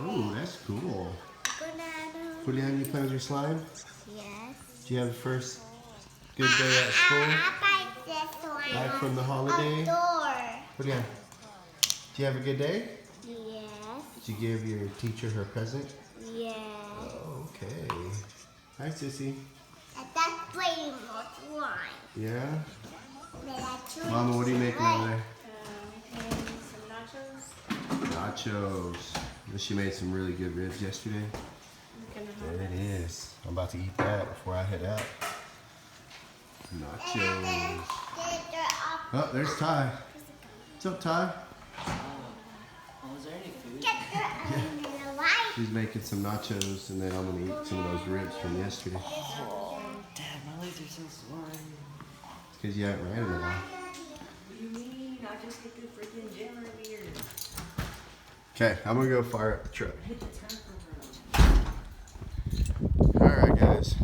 Oh, that's cool. Banana. Julian, you playing with your slime? Yes. Did you have the first good day at school? I like this one. Back from the holiday? Door. Julian, did you have a good day? Yes. Did you give your teacher her present? Yes. Oh, okay. Hi, Sissy. That's playing with one. Yeah? But Mama, what are you making over there? Some nachos. Nachos. She made some really good ribs yesterday. There it is. I'm about to eat that before I head out. Nachos. Oh, there's Ty. What's up, Ty? Was there any food? She's making some nachos, and then I'm gonna eat some of those ribs from yesterday. Oh, Dad, my legs are so sore. It's because you haven't ran in a while. What do you mean? I just hit the freaking gym earlier. Okay, I'm gonna go fire up the truck. Hit the turn for Alright, guys.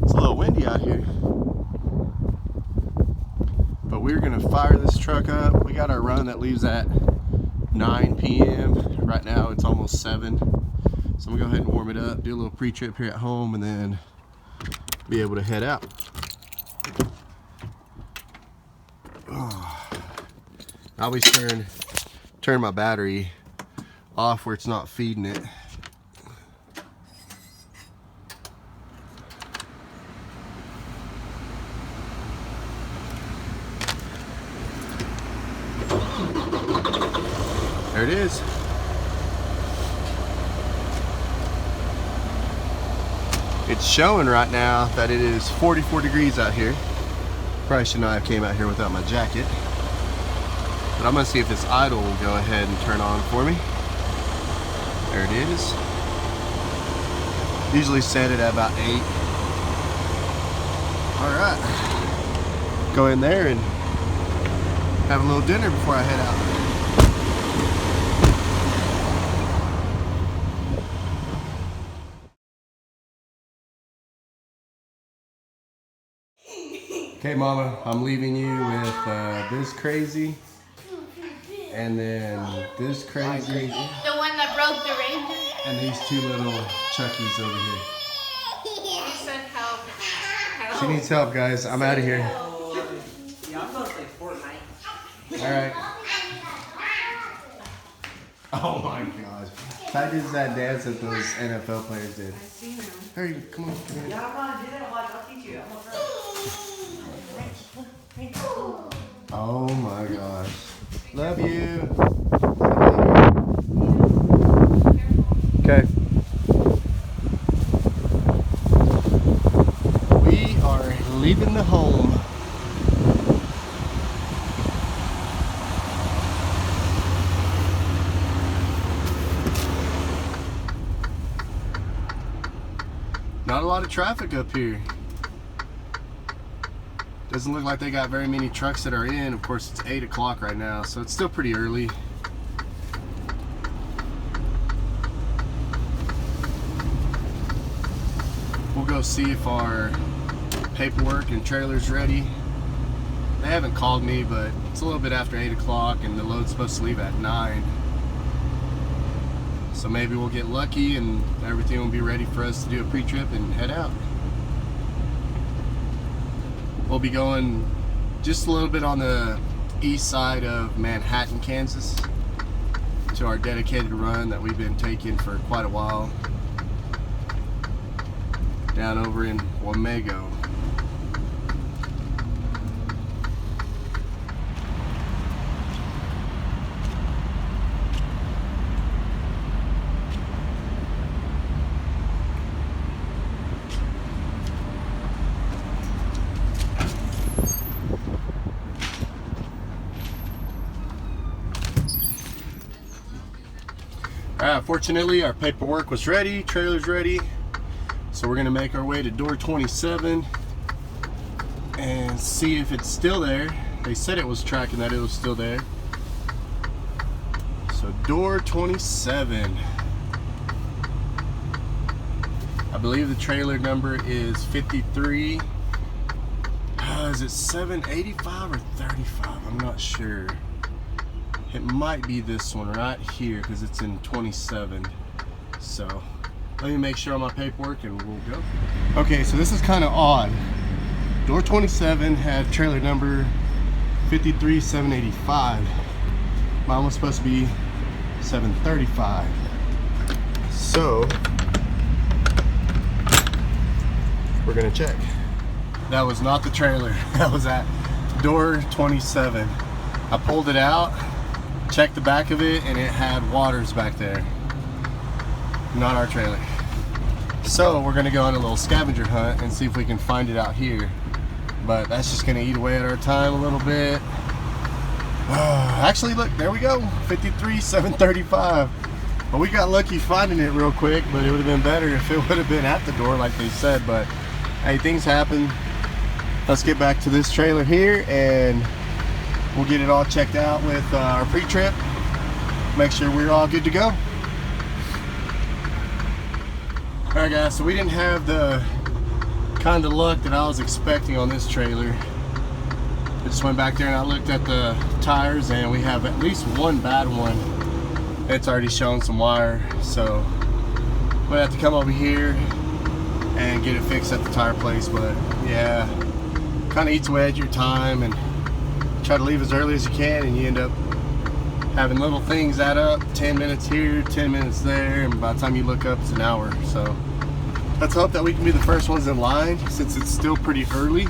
It's a little windy out here. But we're gonna fire this truck up. We got our run that leaves at 9 p.m. Right now it's almost 7. So I'm gonna go ahead and warm it up, do a little pre-trip here at home, and then be able to head out. I always turn my battery off where it's not feeding it. There it is. It's showing right now that it is 44 degrees out here. Probably should not have came out here without my jacket. But I'm gonna see if this idle will go ahead and turn on for me. There it is. Usually set it at about 8. Alright. Go in there and have a little dinner before I head out. Okay, Mama, I'm leaving you with this crazy, and then this crazy, The one that broke the ring. and these 2 little Chuckies over here. He said help. Help. She needs help, guys. I'm out of here. Yeah, I'm gonna play Fortnite. All right. Oh my gosh. Ty did that dance that those NFL players did. I seen him. Hurry, come on, come here. Yeah, I'm gonna do that. Watch, I'll teach you. I'm gonna throw. Oh my gosh. Love you. Okay. We are leaving the home. Not a lot of traffic up here. Doesn't look like they got very many trucks that are in. Of course, it's 8 o'clock right now, so it's still pretty early. We'll go see if our paperwork and trailer's ready. They haven't called me, but it's a little bit after 8 o'clock and the load's supposed to leave at 9. So maybe we'll get lucky and everything will be ready for us to do a pre-trip and head out. We'll be going just a little bit on the east side of Manhattan, Kansas, to our dedicated run that we've been taking for quite a while, down over in Wamego. Fortunately, our paperwork was ready, trailer's ready, so we're gonna make our way to door 27 and see if it's still there. They said it was tracking that it was still there. So door 27. I believe the trailer number is 53. Is it 785 or 35? I'm not sure. It might be this one right here because it's in 27. So let me make sure on my paperwork and we'll go. Okay, so this is kind of odd. Door 27 had trailer number 53785. Mine was supposed to be 735. So we're gonna check. That was not the trailer. That was at door 27. I pulled it out, checked the back of it, and it had waters back there. Not our trailer. So we're gonna go on a little scavenger hunt and see if we can find it out here. But that's just gonna eat away at our time a little bit. Actually, look, there we go, 53735. But we got lucky finding it real quick, but it would have been better if it would have been at the door like they said. But hey, things happen. Let's get back to this trailer here and we'll get it all checked out with our pre-trip. Make sure we're all good to go. Alright guys, so we didn't have the kind of luck that I was expecting on this trailer. I just went back there and I looked at the tires and we have at least one bad one. It's already showing some wire, so we'll have to come over here and get it fixed at the tire place. But yeah, kind of eats away at your time, and try to leave as early as you can and you end up having little things add up. 10 minutes here, 10 minutes there, and by the time you look up it's an hour. So let's hope that we can be the first ones in line since it's still pretty early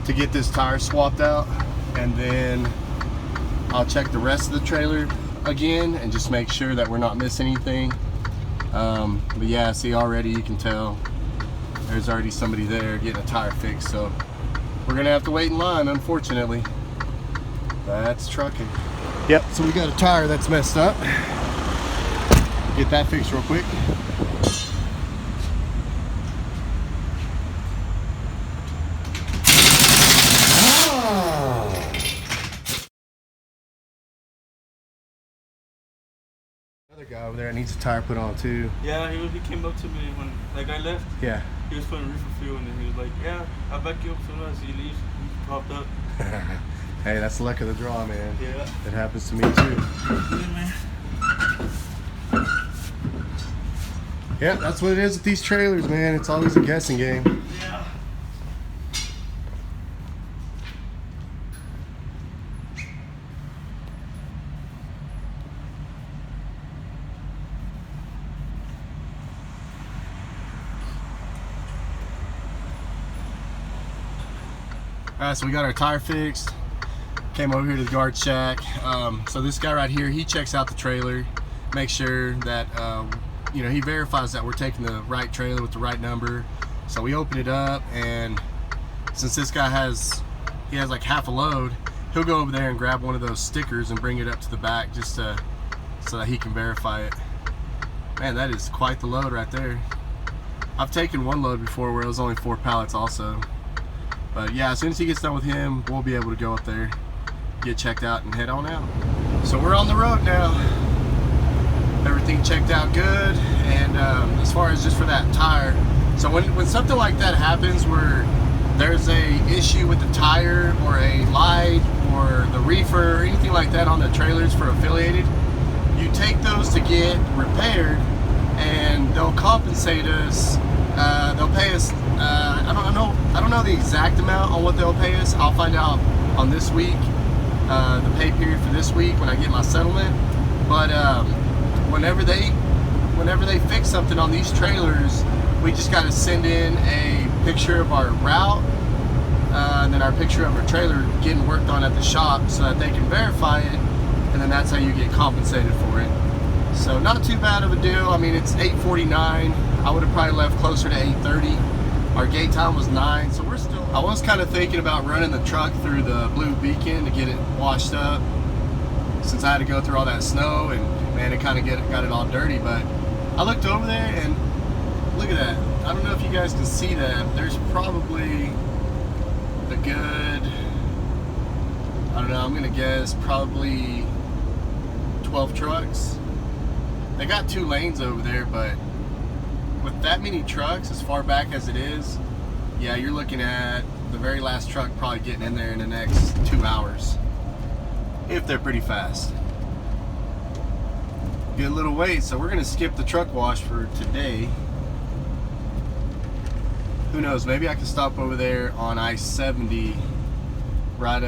to get this tire swapped out, and then I'll check the rest of the trailer again and just make sure that we're not missing anything. But yeah, see, already you can tell there's already somebody there getting a tire fixed, so we're gonna have to wait in line, unfortunately. That's trucking. Yep, so we got a tire that's messed up. Get that fixed real quick. Another guy over there needs a tire put on too. Yeah, he came up to me when that guy left. Yeah. He was putting reefer fuel and he was like, yeah, I'll back you up as soon as he leaves. He popped up. Hey, that's the luck of the draw, man. Yeah. It happens to me too. Yeah, man. Yeah, that's what it is with these trailers, man. It's always a guessing game. Yeah. Alright, so we got our tire fixed. Came over here to the guard shack. So this guy right here, he checks out the trailer, makes sure that you know, he verifies that we're taking the right trailer with the right number. So we open it up, and since this guy has like half a load, he'll go over there and grab one of those stickers and bring it up to the back just so that he can verify it. Man, that is quite the load right there. I've taken one load before where it was only 4 pallets also. But yeah, as soon as he gets done with him, we'll be able to go up there, get checked out, and head on out. So we're on the road now. Everything checked out good, and as far as just for that tire, so when something like that happens where there's a issue with the tire or a light or the reefer or anything like that on the trailers for affiliated, you take those to get repaired and they'll compensate us. They'll pay us, I don't know the exact amount on what they'll pay us. I'll find out on this week, the pay period for this week when I get my settlement. But whenever they fix something on these trailers, we just got to send in a picture of our route and then our picture of our trailer getting worked on at the shop so that they can verify it, and then that's how you get compensated for it. So not too bad of a deal. I mean, it's 8:49. I would have probably left closer to 8:30. Our gate time was 9, so we're still. I was kind of thinking about running the truck through the Blue Beacon to get it washed up, since I had to go through all that snow, and man, it kind of got it all dirty. But I looked over there and look at that. I don't know if you guys can see that. There's probably a good, I don't know, I'm gonna guess probably 12 trucks. They got 2 lanes over there, but with that many trucks as far back as it is, yeah, you're looking at the very last truck probably getting in there in the next 2 hours. if they're pretty fast. Get a little wait, so we're gonna skip the truck wash for today. Who knows, maybe I can stop over there on I-70 right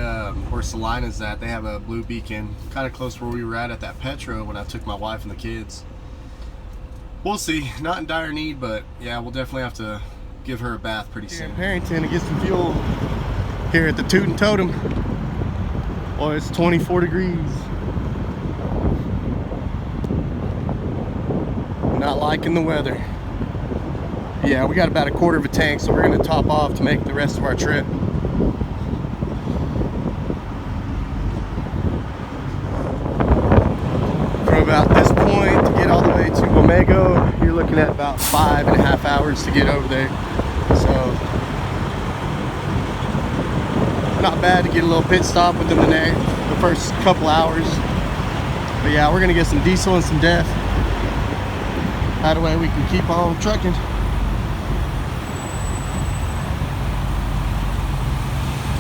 where Salina's at. They have a blue beacon kind of close where we were at that Petro when I took my wife and the kids. We'll see. Not in dire need, but yeah, we'll definitely have to give her a bath pretty soon. Here in Harrington to get some fuel here at the Tootin' Totem. Boy, it's 24 degrees. Not liking the weather. Yeah, we got about a quarter of a tank, so we're gonna top off to make the rest of our trip. From about this point to get all the way to Wamego, you're looking at about 5.5 hours to get over there. So, not bad to get a little pit stop within the first couple hours. But yeah, we're gonna get some diesel and some DEF. That way we can keep on trucking.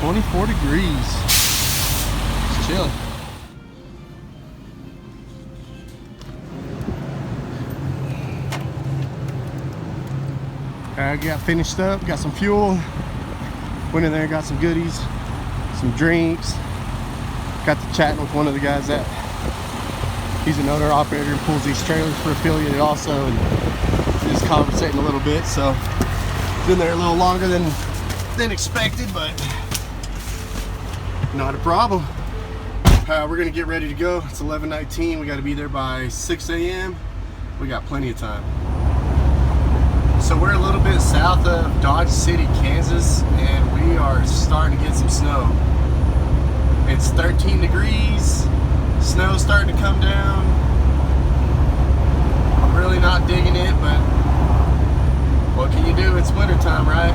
"24 degrees. It's chilly. I got finished up, got some fuel, went in there, got some goodies, some drinks, got to chatting with one of the guys that he's an owner operator and pulls these trailers for Affiliated also, and just conversating a little bit. So been there a little longer than expected, but not a problem. We're gonna get ready to go. It's 11:19. We got to be there by 6 a.m. We got plenty of time. So we're a little bit south of Dodge City, Kansas, and we are starting to get some snow. It's 13 degrees. Snow's starting to come down. I'm really not digging it, but what can you do? It's wintertime, right?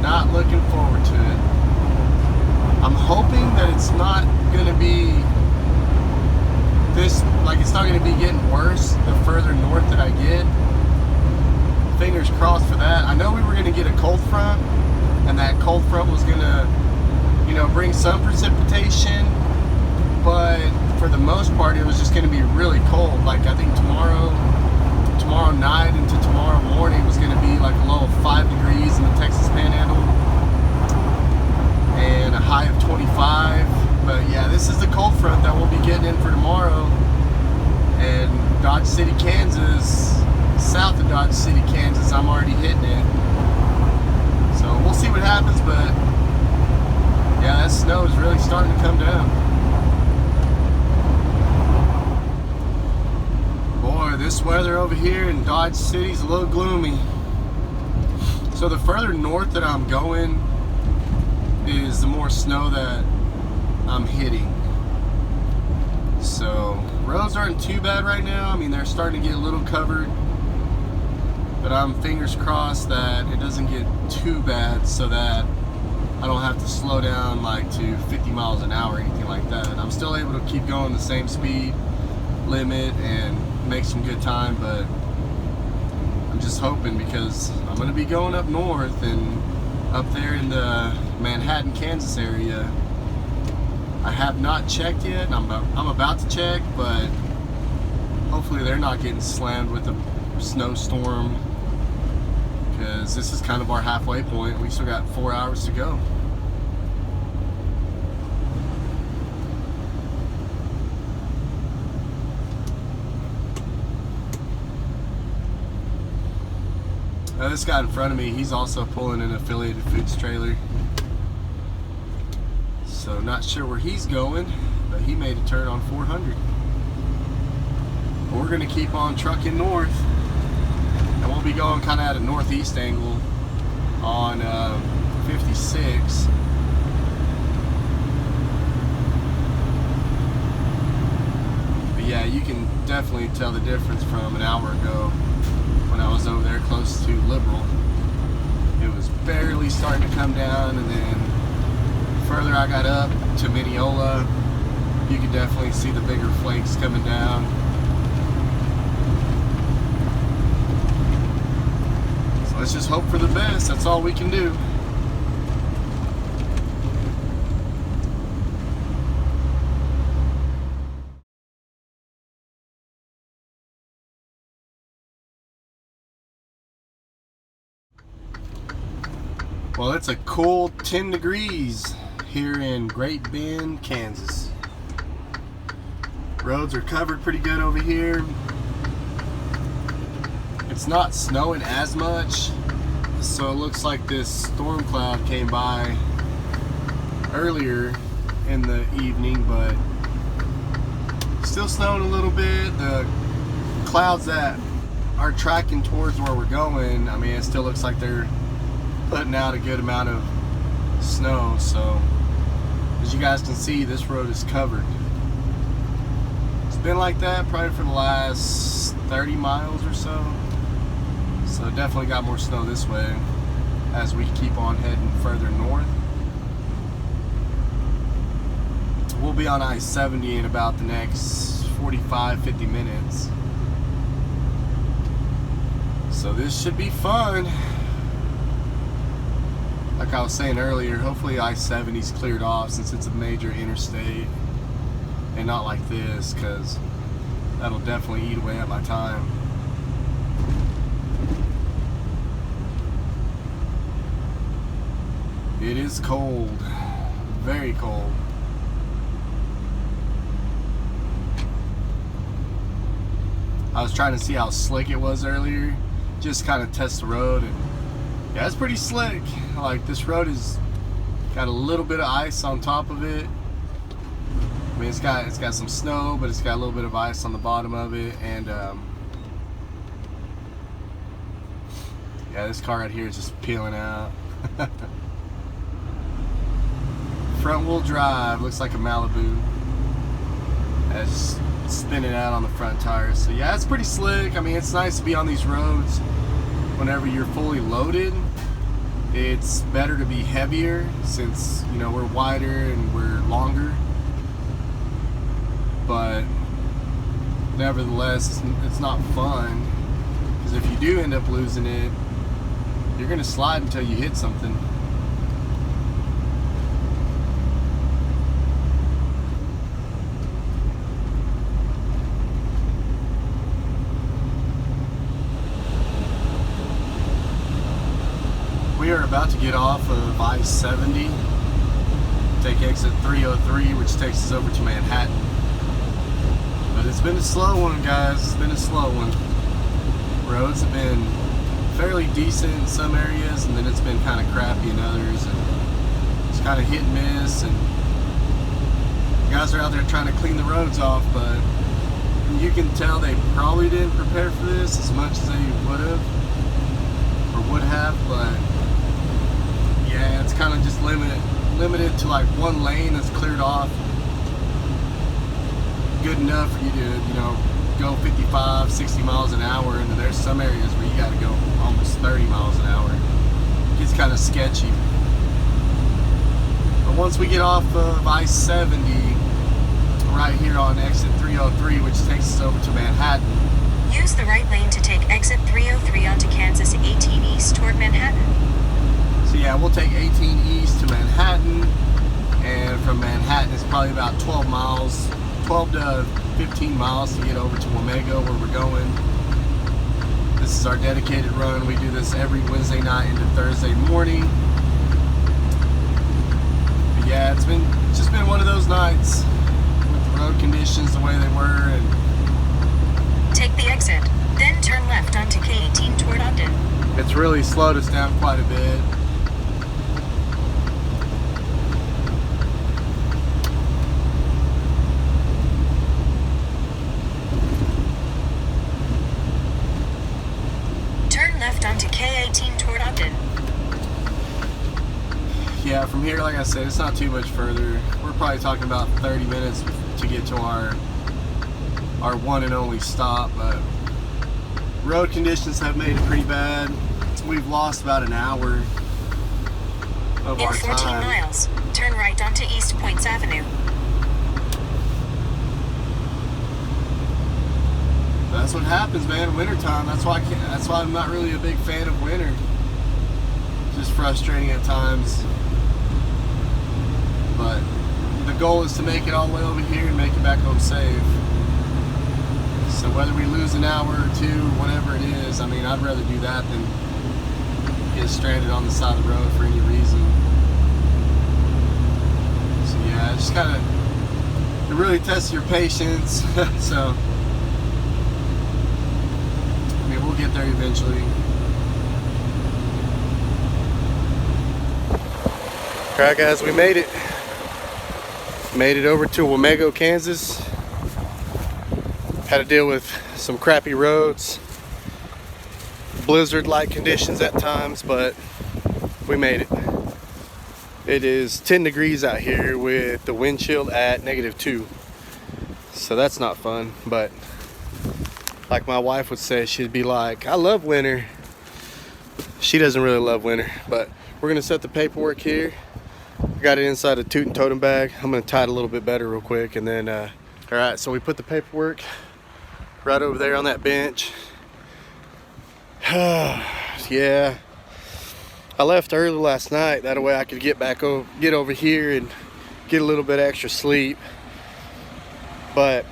Not looking forward to it. I'm hoping that it's not gonna be this, like it's not gonna be getting worse the further north that I get. Fingers crossed for that. I know we were gonna get a cold front, and that cold front was gonna, you know, bring some precipitation, but for the most part it was just gonna be really cold. Like I think tomorrow night into tomorrow morning was gonna be like a low of 5 degrees in the Texas Panhandle and a high of 25. But yeah, this is the cold front that we'll be getting in for tomorrow. And Dodge City, Kansas, south of Dodge City, Kansas, I'm already hitting it. So we'll see what happens, but yeah, that snow is really starting to come down. Boy, this weather over here in Dodge City is a little gloomy. So the further north that I'm going is the more snow that I'm hitting. So roads aren't too bad right now. I mean, they're starting to get a little covered, but I'm fingers crossed that it doesn't get too bad so that I don't have to slow down like to 50 miles an hour or anything like that. I'm still able to keep going the same speed limit and make some good time, but I'm just hoping, because I'm going to be going up north and up there in the Manhattan, Kansas area. I have not checked yet. I'm about to check, but hopefully they're not getting slammed with a snowstorm, because this is kind of our halfway point. We still got 4 hours to go. This guy in front of me, he's also pulling an Affiliated Foods trailer. So not sure where he's going, but he made a turn on 400. We're gonna keep on trucking north, and we'll be going kind of at a northeast angle on 56. But yeah, you can definitely tell the difference from an hour ago when I was over there close to Liberal. It was barely starting to come down, and then further I got up to Mineola, you could definitely see the bigger flakes coming down. So let's just hope for the best. That's all we can do. Well, it's a cool 10 degrees here in Great Bend, Kansas. Roads are covered pretty good over here. It's not snowing as much, so it looks like this storm cloud came by earlier in the evening, but still snowing a little bit. The clouds that are tracking towards where we're going, I mean, it still looks like they're putting out a good amount of snow. So as you guys can see, this road is covered. It's been like that probably for the last 30 miles or so. So definitely got more snow this way as we keep on heading further north. We'll be on I-70 in about the next 45-50 minutes. So this should be fun. Like I was saying earlier, hopefully I-70's cleared off since it's a major interstate and not like this, because that'll definitely eat away at my time. It is cold, very cold. I was trying to see how slick it was earlier, just kind of test the road, and yeah, it's pretty slick. Like, this road has got a little bit of ice on top of it. I mean, it's got some snow, but it's got a little bit of ice on the bottom of it, and yeah, this car right here is just peeling out. Front wheel drive, looks like a Malibu. It's spinning out on the front tires. So yeah, it's pretty slick. I mean, it's nice to be on these roads whenever you're fully loaded. It's better to be heavier since, you know, we're wider and we're longer. But nevertheless, it's not fun, because if you do end up losing it, you're gonna slide until you hit something. We are about to get off of I-70, take exit 303, which takes us over to Manhattan. But it's been a slow one, guys. It's been a slow one. Roads have been fairly decent in some areas, and then it's been kind of crappy in others. And it's kind of hit and miss, and guys are out there trying to clean the roads off, but you can tell they probably didn't prepare for this as much as they would have, but yeah, it's kind of just limited to like one lane that's cleared off good enough for you to, you know, go 55, 60 miles an hour, and then there's some areas where you got to go almost 30 miles an hour. It gets kind of sketchy. But once we get off of I-70, right here on exit 303, which takes us over to Manhattan. Use the right lane to take exit 303 onto Kansas 18 East toward Manhattan. So yeah, we'll take 18 East to Manhattan, and from Manhattan it's probably about 12 to 15 miles to get over to Wamego, where we're going. This is our dedicated run. We do this every Wednesday night into Thursday morning. But yeah, it's just been one of those nights with the road conditions the way they were. And take the exit, then turn left onto K18 toward Ogden. It's really slowed us down quite a bit. Onto K18 toward Ogden. Yeah, from here, like I said, it's not too much further. We're probably talking about 30 minutes to get to our one and only stop, but road conditions have made it pretty bad. We've lost about an hour of our time. In 14 miles, turn right onto East Points Avenue. That's what happens, man, in wintertime. That's why I'm not really a big fan of winter. Just frustrating at times. But the goal is to make it all the way over here and make it back home safe. So whether we lose an hour or two, whatever it is, I mean, I'd rather do that than get stranded on the side of the road for any reason. So yeah, just gotta, it really tests your patience. So I mean, we'll get there eventually. Alright guys, we made it. Made it over to Wamego, Kansas. Had to deal with some crappy roads, blizzard-like conditions at times, but we made it. It is 10 degrees out here with the wind chill at -2. So that's not fun, but like my wife would say, she'd be like, I love winter. She doesn't really love winter, but we're gonna set the paperwork here. Got it inside a Toot and Totem bag. I'm gonna tie it a little bit better real quick, and then all right, so we put the paperwork right over there on that bench. Yeah, I left early last night, that way I could get over here and get a little bit extra sleep, but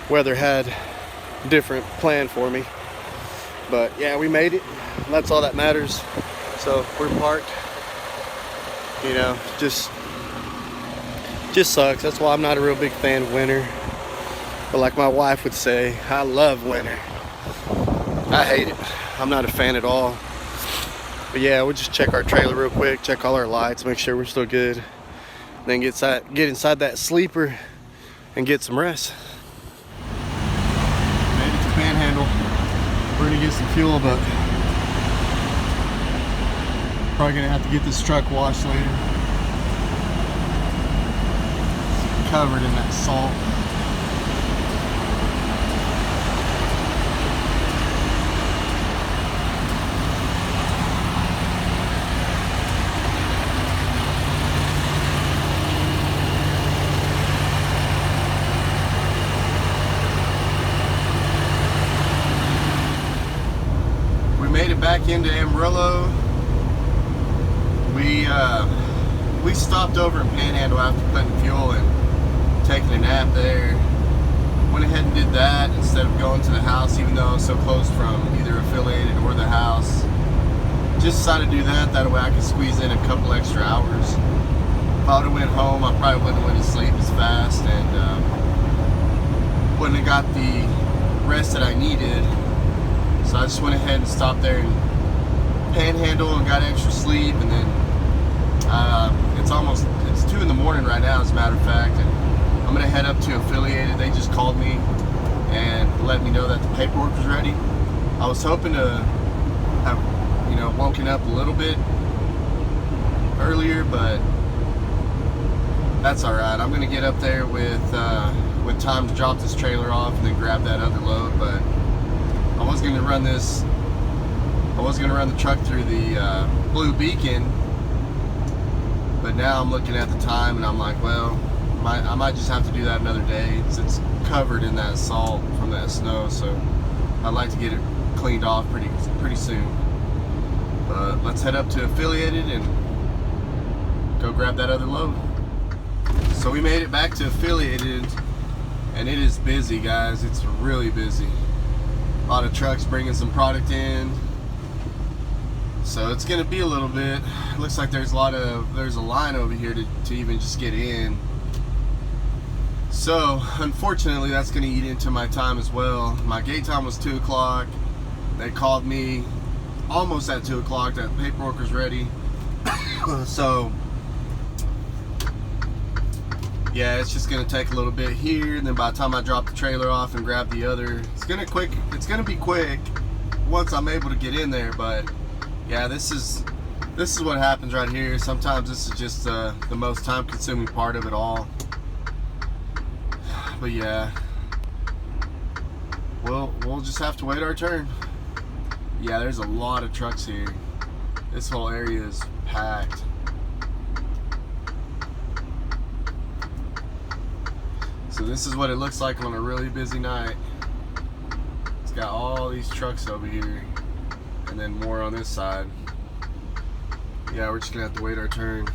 weather had a different plan for me. But yeah, we made it. That's all that matters. So we're parked. You know, just sucks. That's why I'm not a real big fan of winter. But like my wife would say, I love winter. I hate it. I'm not a fan at all. But yeah, we'll just check our trailer real quick, check all our lights, make sure we're still good. Then get inside that sleeper and get some rest. Made it to Panhandle. We're gonna get some fuel, but probably gonna have to get this truck washed later. It's covered in that salt. We made it back into Amarillo. We stopped over in Panhandle after putting fuel and taking a nap there. Went ahead and did that instead of going to the house, even though I was so close from either Affiliated or the house. Just decided to do that, that way I could squeeze in a couple extra hours. If I would have went home, I probably wouldn't have went to sleep as fast and wouldn't have got the rest that I needed. So I just went ahead and stopped there and Panhandle and got extra sleep, and then it's 2 in the morning right now, as a matter of fact, and I'm gonna head up to Affiliated. They just called me and let me know that the paperwork was ready. I was hoping to have, you know, woken up a little bit earlier, but that's all right. I'm gonna get up there with time to drop this trailer off and then grab that other load. But I was gonna run the truck through the Blue Beacon, but now I'm looking at the time and I'm like, well, I might just have to do that another day. It's covered in that salt from that snow, so I'd like to get it cleaned off pretty soon. But let's head up to Affiliated and go grab that other load. So we made it back to Affiliated, and it is busy, guys. It's really busy. A lot of trucks bringing some product in. So it's gonna be a little bit. Looks like there's a line over here to even just get in. So unfortunately, that's gonna eat into my time as well. My gate time was 2 o'clock. They called me almost at 2 o'clock that paperwork was ready. So yeah, it's just gonna take a little bit here, and then by the time I drop the trailer off and grab the other, it's gonna be quick once I'm able to get in there. But yeah, this is what happens right here. Sometimes this is just the most time-consuming part of it all. But yeah, we'll just have to wait our turn. Yeah, there's a lot of trucks here. This whole area is packed. So this is what it looks like on a really busy night. It's got all these trucks over here, and then more on this side. Yeah, we're just gonna have to wait our turn.